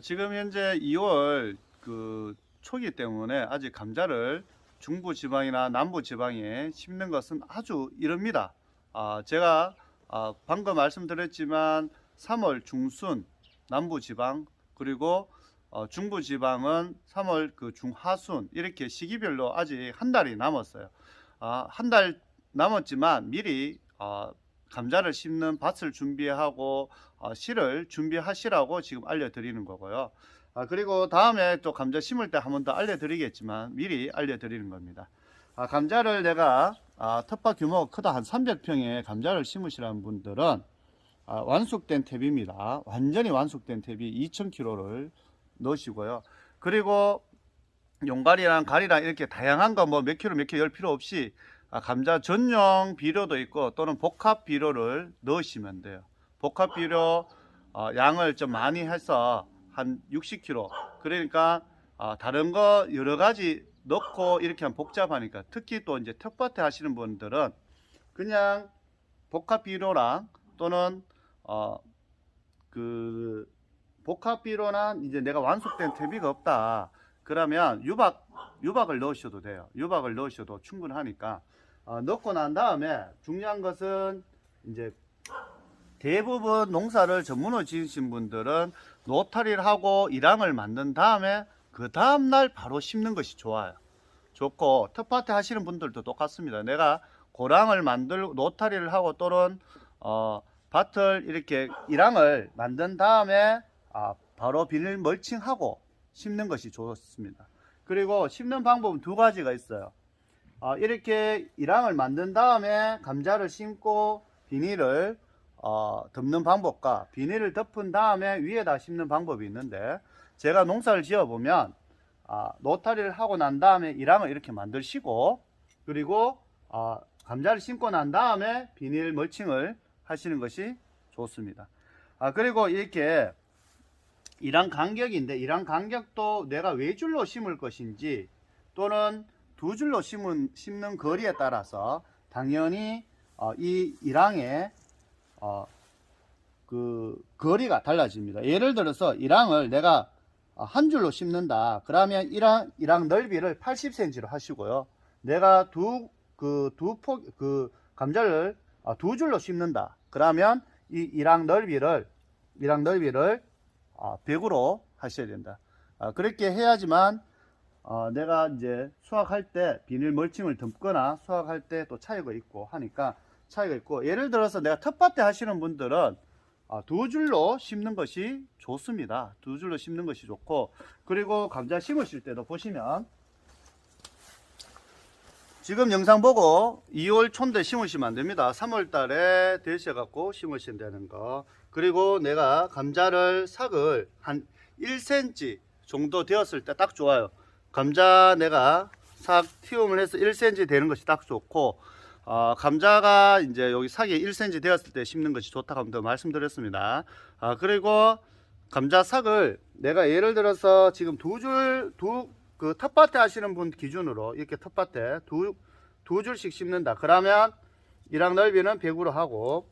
지금 현재 2월 초기 때문에 아직 감자를 중부 지방이나 남부 지방에 심는 것은 아주 이릅니다. 제가 방금 말씀드렸지만 3월 중순 남부 지방, 그리고 중부 지방은 3월 중하순, 이렇게 시기별로 아직 한 달이 남았어요. 한 달 남았지만 미리 감자를 심는 밭을 준비하고 씨를 준비하시라고 지금 알려드리는 거고요. 그리고 다음에 또 감자 심을 때 한 번 더 알려드리겠지만 미리 알려드리는 겁니다. 감자를 내가 텃밭 규모가 크다 한 300평에 감자를 심으시라는 분들은 완숙된 탭입니다. 완전히 완숙된 탭이 2000kg를 넣으시고요. 그리고 용갈이랑 가리랑 이렇게 다양한 거 뭐 몇 킬로 몇 킬로 열 필요 없이 감자 전용 비료도 있고 또는 복합 비료를 넣으시면 돼요. 복합 비료 양을 좀 많이 해서 한 60kg, 그러니까 다른 거 여러 가지 넣고 이렇게 하면 복잡하니까, 특히 또 이제 텃밭에 하시는 분들은 그냥 복합 비료랑 또는 복합 비료나 이제 내가 완숙된 퇴비가 없다 그러면 유박을 넣으셔도 돼요. 유박을 넣으셔도 충분하니까 넣고 난 다음에 중요한 것은 이제 대부분 농사를 전문으로 지으신 분들은 노타리를 하고 일항을 만든 다음에 그 다음날 바로 심는 것이 좋아요. 좋고, 텃밭에 하시는 분들도 똑같습니다. 내가 고랑을 만들고 노타리를 하고 또는 밭을 이렇게 일항을 만든 다음에 바로 비닐 멀칭하고 심는 것이 좋습니다. 그리고 심는 방법은 두 가지가 있어요. 이렇게 일항을 만든 다음에 감자를 심고 비닐을 덮는 방법과 비닐을 덮은 다음에 위에다 심는 방법이 있는데, 제가 농사를 지어 보면 노타리를 하고 난 다음에 일항을 이렇게 만드시고, 그리고 감자를 심고 난 다음에 비닐 멀칭을 하시는 것이 좋습니다. 그리고 이렇게 일항 간격인데, 일항 간격도 내가 외줄로 심을 것인지 또는 두 줄로 심는 거리에 따라서 당연히 이 일항의 거리가 달라집니다. 예를 들어서 일항을 내가 한 줄로 심는다 그러면 일항 넓이를 80cm로 하시고요. 내가 감자를 두 줄로 심는다 그러면 이 일항 넓이를 100으로 하셔야 된다. 그렇게 해야지만 내가 이제 수확할 때 비닐 멀칭을 덮거나 수확할 때 또 차이가 있고 하니까 차이가 있고, 예를 들어서 내가 텃밭에 하시는 분들은 두 줄로 심는 것이 좋습니다. 두 줄로 심는 것이 좋고, 그리고 감자 심으실 때도 보시면 지금 영상 보고 2월 초인데 심으시면 안 됩니다. 3월 달에 되셔갖고 심으신다는 거. 그리고 내가 감자를 삭을 한 1cm 정도 되었을 때 딱 좋아요. 감자 내가 삭 튀움을 해서 1cm 되는 것이 딱 좋고, 감자가 이제 여기 삭이 1cm 되었을 때 심는 것이 좋다고 한번 말씀드렸습니다. 그리고 감자 삭을 내가 예를 들어서 지금 그 텃밭에 하시는 분 기준으로 이렇게 텃밭에 두 줄씩 심는다 그러면 일항 넓이는 100으로 하고,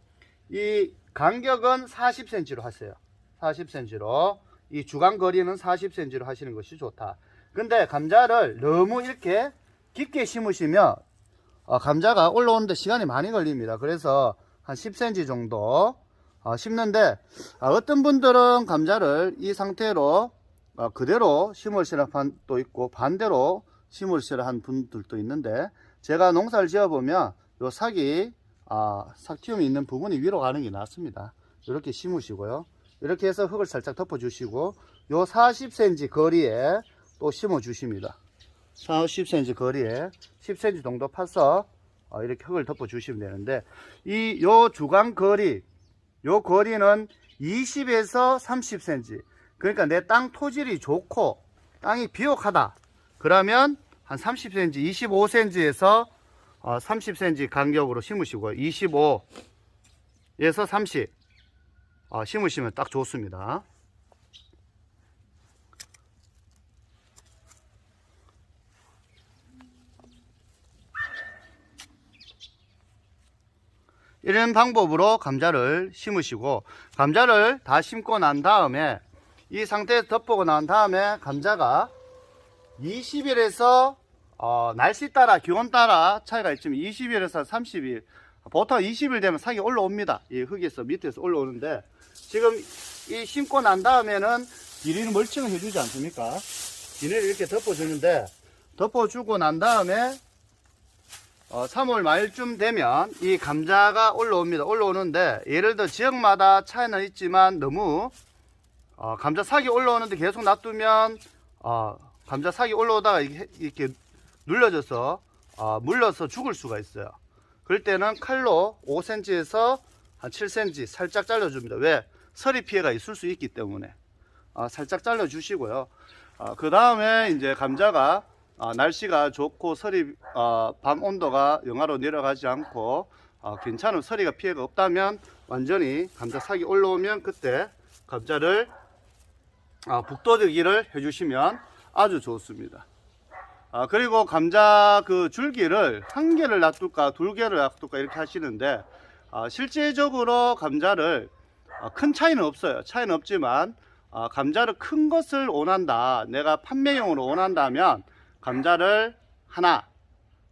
이 간격은 40cm로 하세요. 40cm로, 이 주간 거리는 40cm로 하시는 것이 좋다. 근데 감자를 너무 이렇게 깊게 심으시면 감자가 올라오는데 시간이 많이 걸립니다. 그래서 한 10cm 정도 심는데, 어떤 분들은 감자를 이 상태로 그대로 심으시라 한 분도 있고 반대로 심으시라 한 분들도 있는데, 제가 농사를 지어 보면 요 삭이 삭티움이 있는 부분이 위로 가는 게 낫습니다. 이렇게 심으시고요. 이렇게 해서 흙을 살짝 덮어 주시고 요 40cm 거리에 또 심어 주십니다. 40cm 거리에 10cm 정도 파서 이렇게 흙을 덮어 주시면 되는데, 요 주간 거리, 요 거리는 20에서 30cm. 그러니까 내 땅 토질이 좋고 땅이 비옥하다 그러면 한 30cm, 25cm에서 30cm 간격으로 심으시고요. 25에서 30 심으시면 딱 좋습니다. 이런 방법으로 감자를 심으시고, 감자를 다 심고 난 다음에 이 상태에서 덮보고 난 다음에 감자가 20일에서 날씨 따라 기온 따라 차이가 있지만 20일에서 30일, 보통 20일 되면 싹이 올라옵니다. 이 흙에서 밑에서 올라오는데, 지금 이 심고 난 다음에는 비닐 멀칭을 해주지 않습니까? 비닐을 이렇게 덮어주는데, 덮어주고 난 다음에 3월 말쯤 되면 이 감자가 올라옵니다. 올라오는데, 예를 들어 지역마다 차이는 있지만 너무 감자 싹이 올라오는데 계속 놔두면 감자 싹이 올라오다가 이렇게 눌러져서 물러서 죽을 수가 있어요. 그럴 때는 칼로 5cm에서 한 7cm 살짝 잘라줍니다. 왜? 서리 피해가 있을 수 있기 때문에 살짝 잘라주시고요. 그 다음에 이제 감자가 날씨가 좋고 서리 밤 온도가 영하로 내려가지 않고 괜찮은 서리가 피해가 없다면, 완전히 감자 싹이 올라오면 그때 감자를 북돋우기를 해주시면 아주 좋습니다. 그리고 감자 그 줄기를 한 개를 놔둘까 두 개를 놔둘까 이렇게 하시는데, 실제적으로 감자를 큰 차이는 없어요. 차이는 없지만 감자를 큰 것을 원한다, 내가 판매용으로 원한다면 감자를 하나,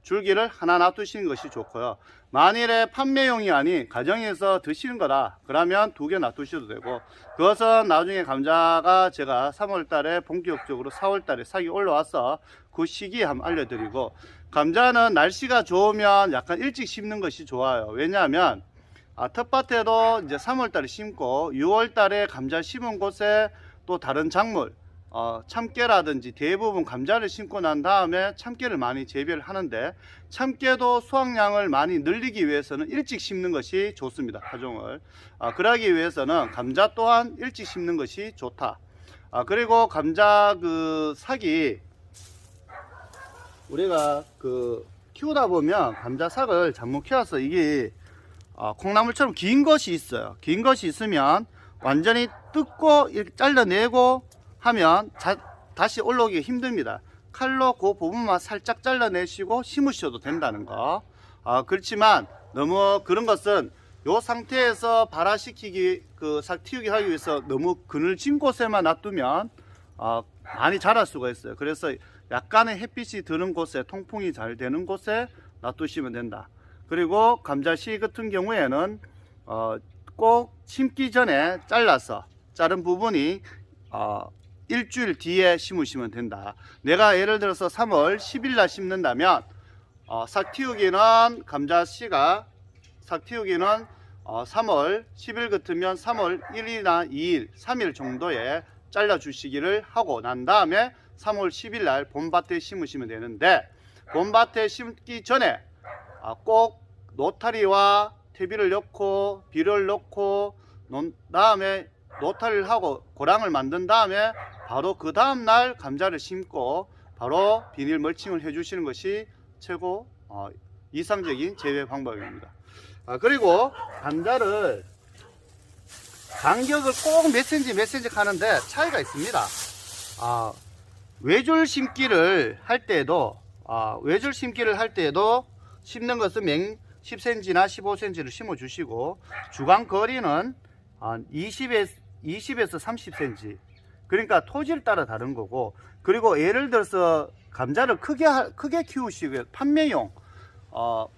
줄기를 하나 놔두시는 것이 좋고요. 만일에 판매용이 아닌 가정에서 드시는 거다 그러면 2개 놔두셔도 되고, 그것은 나중에 감자가 제가 3월 달에 본격적으로 4월 달에 싹이 올라와서 그 시기에 한번 알려드리고, 감자는 날씨가 좋으면 약간 일찍 심는 것이 좋아요. 왜냐하면 텃밭에도 이제 3월 달에 심고 6월 달에 감자 심은 곳에 또 다른 작물 참깨라든지 대부분 감자를 심고 난 다음에 참깨를 많이 재배를 하는데, 참깨도 수확량을 많이 늘리기 위해서는 일찍 심는 것이 좋습니다. 파종을 그러기 위해서는 감자 또한 일찍 심는 것이 좋다. 그리고 감자 그 삭이 우리가 그 키우다 보면 감자 삭을 잘못 키워서 이게 콩나물처럼 긴 것이 있어요. 긴 것이 있으면 완전히 뜯고 이렇게 잘라내고 하면 다시 올라오기 힘듭니다. 칼로 그 부분만 살짝 잘라내시고 심으셔도 된다는 거. 그렇지만 너무 그런 것은 이 상태에서 발화시키기, 그 싹 틔우기 하기 위해서 너무 그늘진 곳에만 놔두면 많이 자랄 수가 있어요. 그래서 약간의 햇빛이 드는 곳에, 통풍이 잘 되는 곳에 놔두시면 된다. 그리고 감자씨 같은 경우에는 꼭 심기 전에 잘라서 자른 부분이 일주일 뒤에 심으시면 된다. 내가 예를 들어서 3월 10일 날 심는다면 싹 틔우기는 감자씨가 싹 틔우기는 3월 10일 같으면 3월 1일이나 2일, 3일 정도에 잘라 주시기를 하고 난 다음에 3월 10일 날 봄밭에 심으시면 되는데, 봄밭에 심기 전에 꼭 노타리와 퇴비를 넣고 비료를 넣고 놓은 다음에 노타리를 하고 고랑을 만든 다음에 바로 그 다음날 감자를 심고 바로 비닐 멀칭을 해주시는 것이 최고 이상적인 재배 방법입니다. 그리고 감자를 간격을 꼭 몇 cm 하는데 차이가 있습니다. 외줄 심기를 할 때에도 심는 것은 10cm나 15cm를 심어 주시고, 주간 거리는 20에서 30cm, 그러니까 토지를 따라 다른 거고, 그리고 예를 들어서 감자를 크게 키우시고 판매용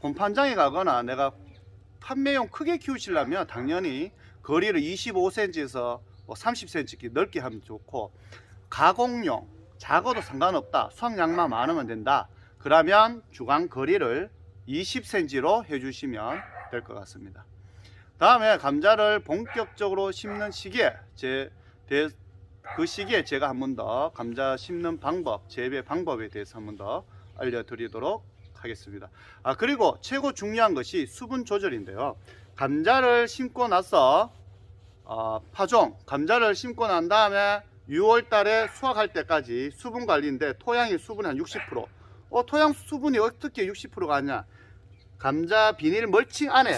곰판장에 가거나 내가 판매용 크게 키우시려면 당연히 거리를 25cm에서 30cm 넓게 하면 좋고, 가공용 작아도 상관없다, 수확량만 많으면 된다, 그러면 주간 거리를 20cm로 해주시면 될 것 같습니다. 다음에 감자를 본격적으로 심는 시기에 그 시기에 제가 한 번 더 감자 심는 방법, 재배 방법에 대해서 한 번 더 알려드리도록 하겠습니다. 그리고 최고 중요한 것이 수분 조절인데요. 감자를 심고 나서 파종, 감자를 심고 난 다음에 6월 달에 수확할 때까지 수분 관리인데, 토양의 수분이 한 60%. 토양 수분이 어떻게 60%가 아니냐? 감자 비닐 멀칭 안에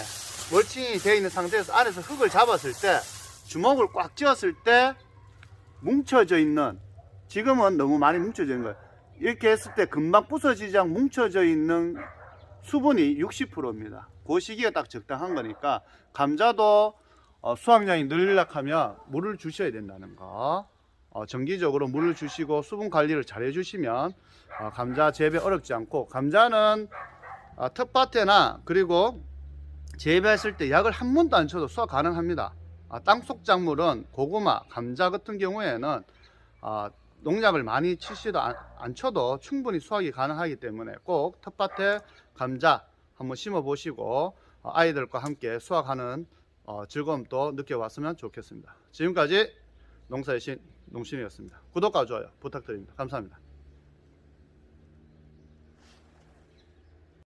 멀칭이 되어 있는 상태에서 안에서 흙을 잡았을 때, 주먹을 꽉 쥐었을 때 뭉쳐져 있는, 지금은 너무 많이 뭉쳐져 있는 거예요. 이렇게 했을 때 금방 부서지지 않고 뭉쳐져 있는 수분이 60%입니다. 그 시기가 딱 적당한 거니까, 감자도 수확량이 늘리려고 하면 물을 주셔야 된다는 거 정기적으로 물을 주시고 수분 관리를 잘 해주시면 감자 재배 어렵지 않고, 감자는 텃밭에나 그리고 재배했을 때 약을 한 번도 안 쳐도 수확 가능합니다. 땅속 작물은 고구마, 감자 같은 경우에는 농약을 많이 치지도 안 쳐도 충분히 수확이 가능하기 때문에 꼭 텃밭에 감자 한번 심어 보시고 아이들과 함께 수확하는 즐거움도 느껴봤으면 좋겠습니다. 지금까지 농사의 신 농신이었습니다. 구독과 좋아요 부탁드립니다. 감사합니다.